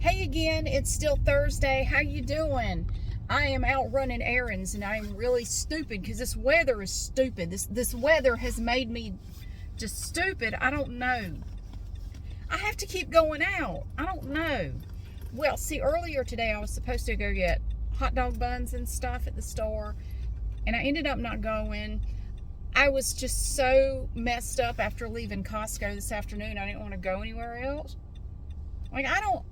Hey again, it's still Thursday. How you doing? I am out running errands and I'm really stupid because this weather is stupid. This weather has made me just stupid. I don't know. I have to keep going out. I don't know. Well, see, earlier today I was supposed to go get hot dog buns and stuff at the store, and I ended up not going. I was just so messed up after leaving Costco this afternoon. I didn't want to go anywhere else. Like, I don't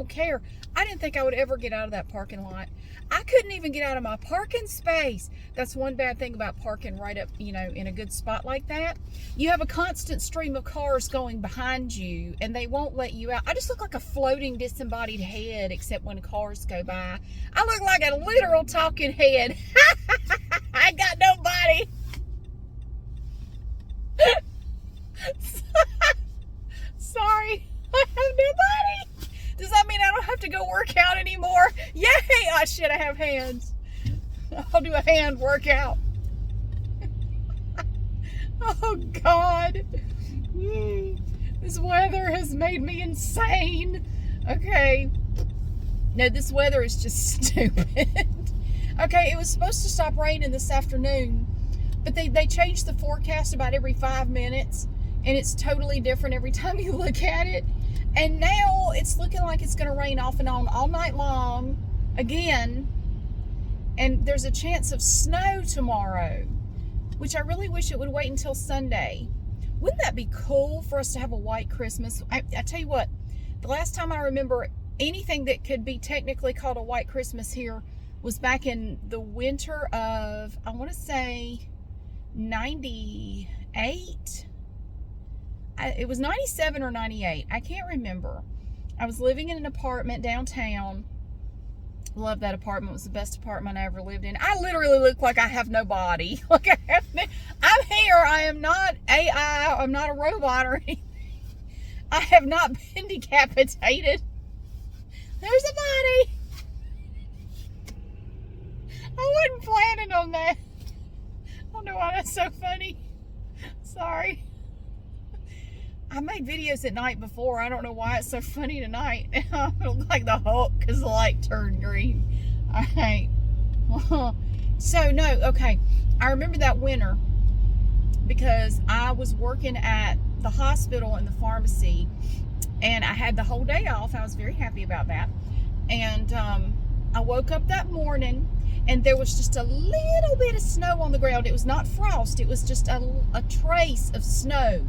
care. I didn't think I would ever get out of that parking lot. I couldn't even get out of my parking space. That's one bad thing about parking right up, in a good spot like that. You have a constant stream of cars going behind you, and they won't let you out. I just look like a floating, disembodied head, except when cars go by. I look like a literal talking head. I got nobody. Sorry, I have nobody. Does that mean I don't have to go work out anymore? Yay! Oh shit, I have hands. I'll do a hand workout. Oh God. This weather has made me insane. Okay. No, this weather is just stupid. Okay, it was supposed to stop raining this afternoon, but they changed the forecast about every 5 minutes, and it's totally different every time you look at it. And now it's looking like it's going to rain off and on all night long again. And there's a chance of snow tomorrow, which I really wish it would wait until Sunday. Wouldn't that be cool for us to have a white Christmas? I tell you what, the last time I remember anything that could be technically called a white Christmas here was back in the winter of, I want to say, 98. It was 97 or 98. I can't remember. I was living in an apartment downtown. Love that apartment. It was the best apartment I ever lived in. I literally look like I have no body. I'm here. I am not AI. I'm not a robot or anything. I have not been decapitated. There's a body. I wasn't planning on that. I don't know why that's so funny. Sorry. I made videos at night before. I don't know why it's so funny tonight. I look like the Hulk because the light turned green. All right. So, no, okay. I remember that winter because I was working at the hospital and the pharmacy, and I had the whole day off. I was very happy about that. And I woke up that morning, and there was just a little bit of snow on the ground. It was not frost. It was just a trace of snow.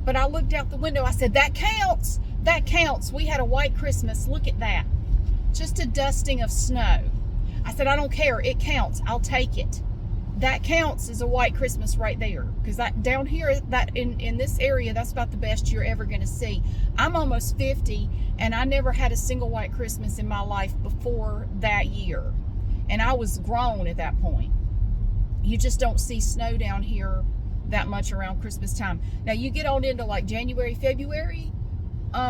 But I looked out the window. I said, that counts. That counts. We had a white Christmas. Look at that. Just a dusting of snow. I said, I don't care. It counts. I'll take it. That counts as a white Christmas right there. Because that down here, that in this area, that's about the best you're ever going to see. I'm almost 50, and I never had a single white Christmas in my life before that year. And I was grown at that point. You just don't see snow down here that much around Christmas time. Now you get on into like January, February,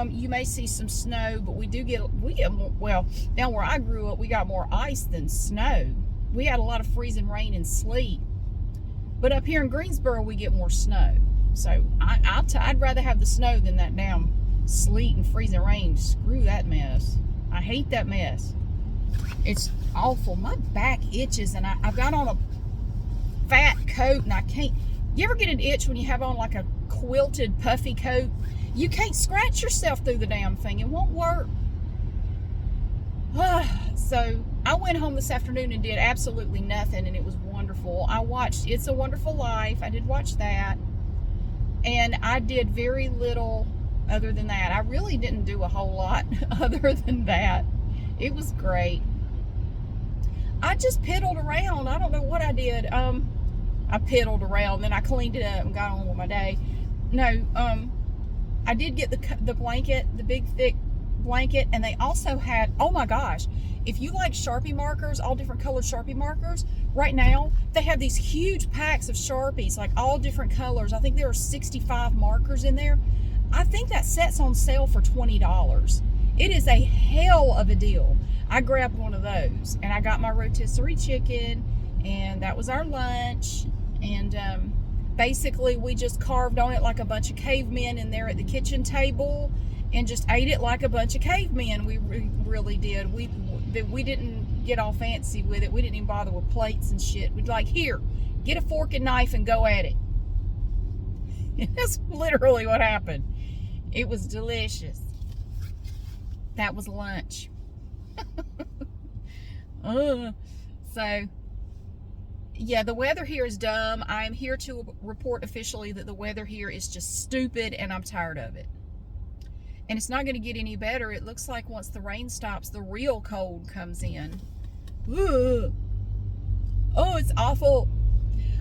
you may see some snow, but we get more, well, down where I grew up, we got more ice than snow. We had a lot of freezing rain and sleet, but up here in Greensboro we get more snow. So I'd rather have the snow than that damn sleet and freezing rain. Screw that mess. I hate that mess. It's awful. My back itches, and I've got on a fat coat, and I can't. You ever get an itch when you have on like a quilted puffy coat? You can't scratch yourself through the damn thing. It won't work. So I went home this afternoon and did absolutely nothing, and it was wonderful. I watched It's a Wonderful Life. I did watch that. And I did very little other than that. I really didn't do a whole lot other than that. It was great. I just piddled around. I don't know what I did. I piddled around, then I cleaned it up and got on with my day. No, I did get the blanket, the big thick blanket, and they also had, oh my gosh, if you like Sharpie markers, all different colored Sharpie markers, right now they have these huge packs of Sharpies, like all different colors. I think there are 65 markers in there. I think that set's on sale for $20. It is a hell of a deal. I grabbed one of those, and I got my rotisserie chicken, and that was our lunch. And basically we just carved on it like a bunch of cavemen in there at the kitchen table, and just ate it like a bunch of cavemen. We really did. We didn't get all fancy with it. We didn't even bother with plates and shit. We'd like, here, get a fork and knife and go at it. That's literally what happened. It was delicious. That was lunch. So, yeah, the weather here is dumb. I am here to report officially that the weather here is just stupid and I'm tired of it. And it's not going to get any better. It looks like once the rain stops, the real cold comes in. Ugh. Oh, it's awful.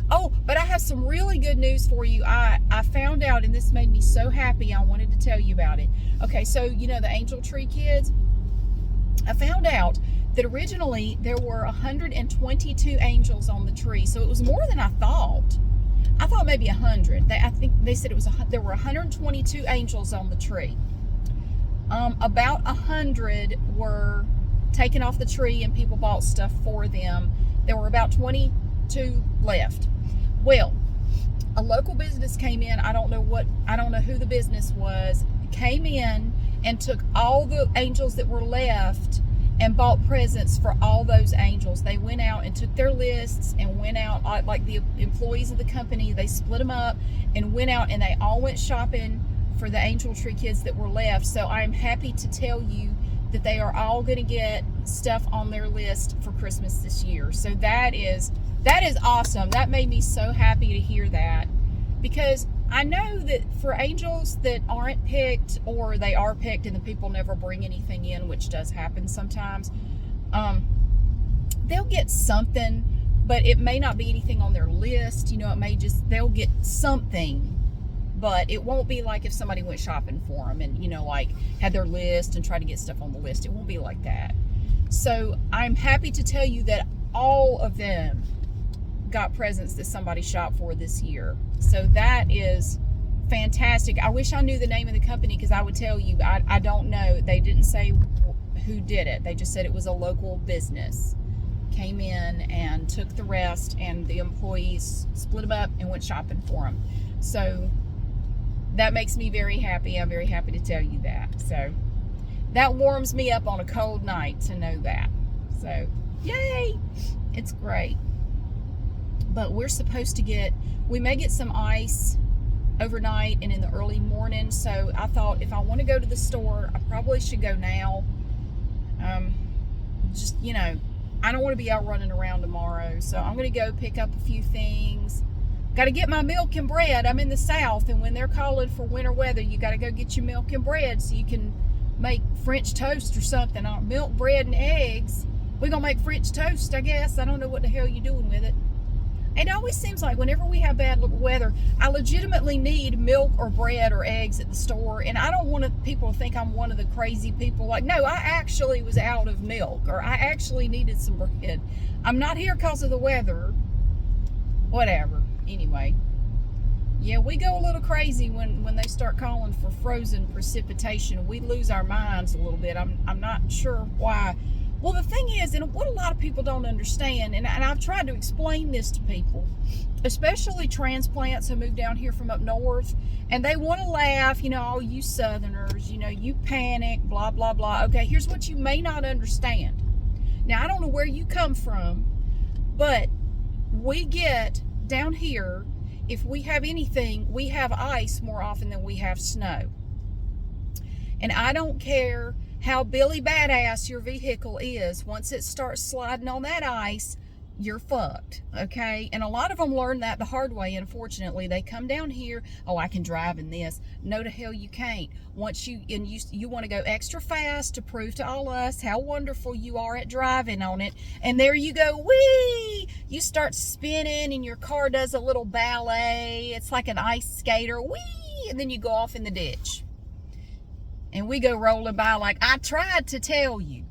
Oh, but I have some really good news for you. I found out, and this made me so happy, I wanted to tell you about it. Okay, so, you know, the angel tree kids? I found out that originally there were 122 angels on the tree. So it was more than I thought. I thought maybe 100. I think they said there were 122 angels on the tree. About 100 were taken off the tree and people bought stuff for them. There were about 22 left. Well, a local business came in. I don't know who the business was. Came in and took all the angels that were left and bought presents for all those angels. They went out and took their lists and went out, like the employees of the company, they split them up and went out and they all went shopping for the angel tree kids that were left. So I am happy to tell you that they are all going to get stuff on their list for Christmas this year. So that is awesome. That made me so happy to hear that, because I know that for angels that aren't picked, or they are picked and the people never bring anything in, which does happen sometimes, they'll get something, but it may not be anything on their list. You know, they'll get something, but it won't be like if somebody went shopping for them and, you know, like had their list and tried to get stuff on the list. It won't be like that. So I'm happy to tell you that all of them got presents that somebody shopped for this year. So that is fantastic. I wish I knew the name of the company, because I would tell you. I don't know. They didn't say who did it. They just said it was a local business. Came in and took the rest, and the employees split them up and went shopping for them. So that makes me very happy. I'm very happy to tell you that. So that warms me up on a cold night to know that. So yay! It's great. But we're supposed to we may get some ice overnight and in the early morning. So I thought, if I want to go to the store, I probably should go now. Just, you know, I don't want to be out running around tomorrow. So I'm going to go pick up a few things. Got to get my milk and bread. I'm in the South, and when they're calling for winter weather, you got to go get your milk and bread so you can make French toast or something. Milk, bread, and eggs. We're going to make French toast, I guess. I don't know what the hell you're doing with it. It always seems like whenever we have bad weather, I legitimately need milk or bread or eggs at the store. And I don't want people to think I'm one of the crazy people. Like, no, I actually was out of milk, or I actually needed some bread. I'm not here because of the weather. Whatever. Anyway. Yeah, we go a little crazy when they start calling for frozen precipitation. We lose our minds a little bit. I'm not sure why. Well, the thing is, and what a lot of people don't understand, and I've tried to explain this to people, especially transplants who move down here from up north, and they want to laugh, you know, all you Southerners, you know, you panic, blah, blah, blah. Okay, here's what you may not understand. Now, I don't know where you come from, but we get down here, if we have anything, we have ice more often than we have snow. And I don't care how Billy Badass your vehicle is, once it starts sliding on that ice, you're fucked, okay? And a lot of them learn that the hard way, unfortunately. They come down here, oh, I can drive in this. No, to hell you can't. Once you want to go extra fast to prove to all us how wonderful you are at driving on it, and there you go, whee! You start spinning and your car does a little ballet. It's like an ice skater, whee! And then you go off in the ditch. And we go rolling by like, I tried to tell you.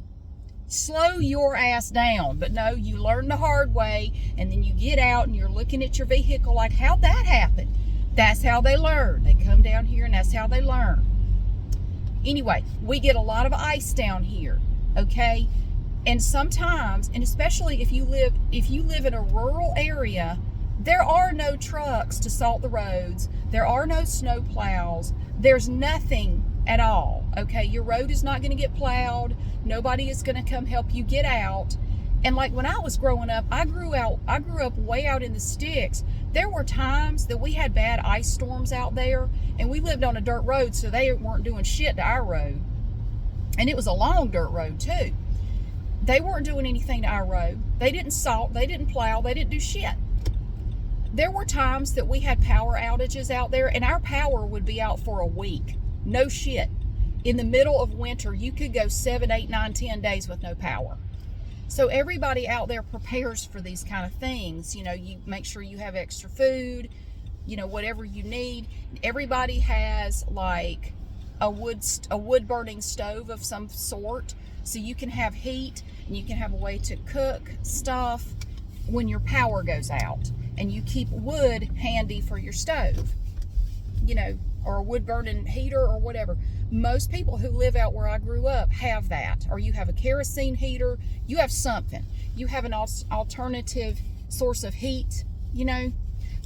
Slow your ass down. But no, you learn the hard way, and then you get out and you're looking at your vehicle like, how'd that happen? That's how they learn. They come down here and that's how they learn. Anyway, we get a lot of ice down here, okay? And sometimes, and especially if you live in a rural area, there are no trucks to salt the roads. There are no snow plows. There's nothing at all. Okay, your road is not going to get plowed. Nobody is going to come help you get out. And like when I was growing up, I grew up way out in the sticks. There were times that we had bad ice storms out there, and we lived on a dirt road, so they weren't doing shit to our road. And it was a long dirt road too. They weren't doing anything to our road. They didn't salt, they didn't plow, they didn't do shit. There were times that we had power outages out there, and our power would be out for a week. No shit. In the middle of winter, you could go 7, 8, 9, 10 days with no power. So everybody out there prepares for these kind of things. You know, you make sure you have extra food, you know, whatever you need. Everybody has like a wood burning stove of some sort, so you can have heat and you can have a way to cook stuff when your power goes out. And you keep wood handy for your stove, you know, or a wood burning heater or whatever. Most people who live out where I grew up have that, or you have a kerosene heater. You have something. You have an alternative source of heat, you know,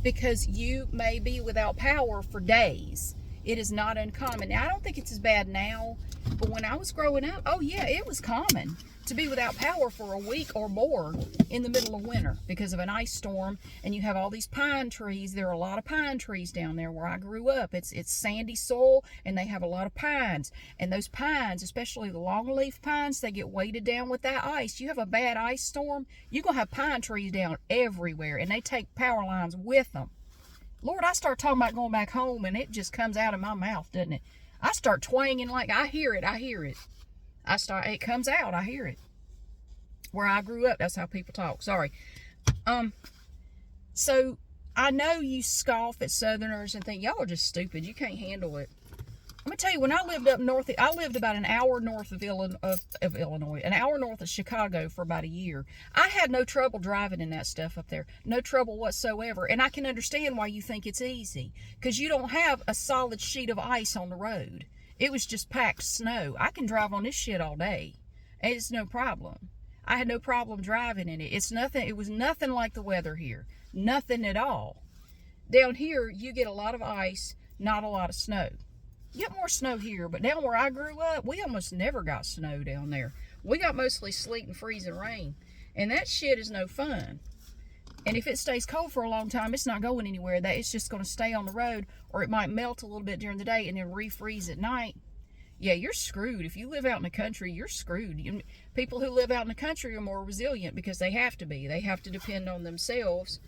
because you may be without power for days. It is not uncommon. Now, I don't think it's as bad now, but when I was growing up, oh yeah, it was common to be without power for a week or more in the middle of winter because of an ice storm. And you have all these pine trees. There are a lot of pine trees down there where I grew up. It's sandy soil, and they have a lot of pines. And those pines, especially the longleaf pines, they get weighted down with that ice. You have a bad ice storm, you're going to have pine trees down everywhere, and they take power lines with them. Lord, I start talking about going back home, and it just comes out of my mouth, doesn't it? I start twanging like I hear it. It comes out, I hear it. Where I grew up, that's how people talk. Sorry. So I know you scoff at Southerners and think y'all are just stupid. You can't handle it. Let me tell you, when I lived up north, I lived about an hour north of Illinois, an hour north of Chicago for about a year. I had no trouble driving in that stuff up there. No trouble whatsoever. And I can understand why you think it's easy, because you don't have a solid sheet of ice on the road. It was just packed snow. I can drive on this shit all day. It's no problem. I had no problem driving in it. It was nothing like the weather here. Nothing at all. Down here, you get a lot of ice, not a lot of snow. You get more snow here, but down where I grew up, we almost never got snow down there. We got mostly sleet and freezing rain. And that shit is no fun. And if it stays cold for a long time, it's not going anywhere. It's just going to stay on the road, or it might melt a little bit during the day and then refreeze at night. Yeah, you're screwed. If you live out in the country, you're screwed. People who live out in the country are more resilient because they have to be. They have to depend on themselves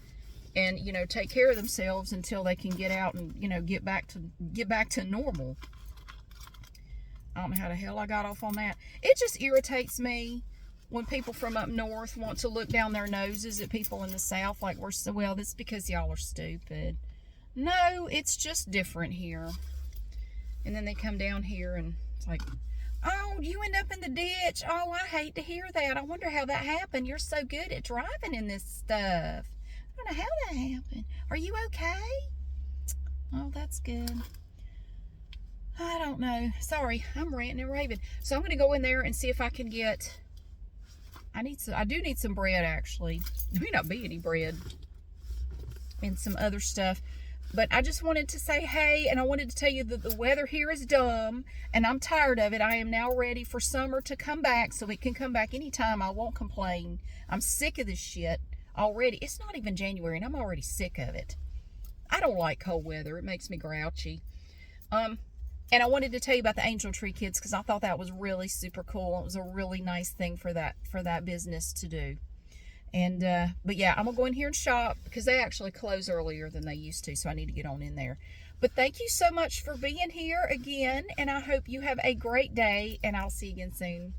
and, you know, take care of themselves until they can get out and, you know, get back to normal. I don't know how the hell I got off on that. It just irritates me when people from up north want to look down their noses at people in the south like we're so, well, that's because y'all are stupid. No, it's just different here. And then they come down here and it's like, oh, you end up in the ditch. Oh, I hate to hear that. I wonder how that happened. You're so good at driving in this stuff. I don't know how that happened. Are you okay? Oh, that's good. I don't know. Sorry, I'm ranting and raving. So I'm going to go in there and see if I can get... I do need some bread, actually. There may not be any bread. And some other stuff. But I just wanted to say hey, and I wanted to tell you that the weather here is dumb, and I'm tired of it. I am now ready for summer to come back, so it can come back anytime. I won't complain. I'm sick of this shit already. It's not even January, and I'm already sick of it. I don't like cold weather. It makes me grouchy. And I wanted to tell you about the Angel Tree Kids because I thought that was really super cool. It was a really nice thing for that business to do. And but yeah, I'm gonna go in here and shop because they actually close earlier than they used to, so I need to get on in there. But thank you so much for being here again, and I hope you have a great day, and I'll see you again soon.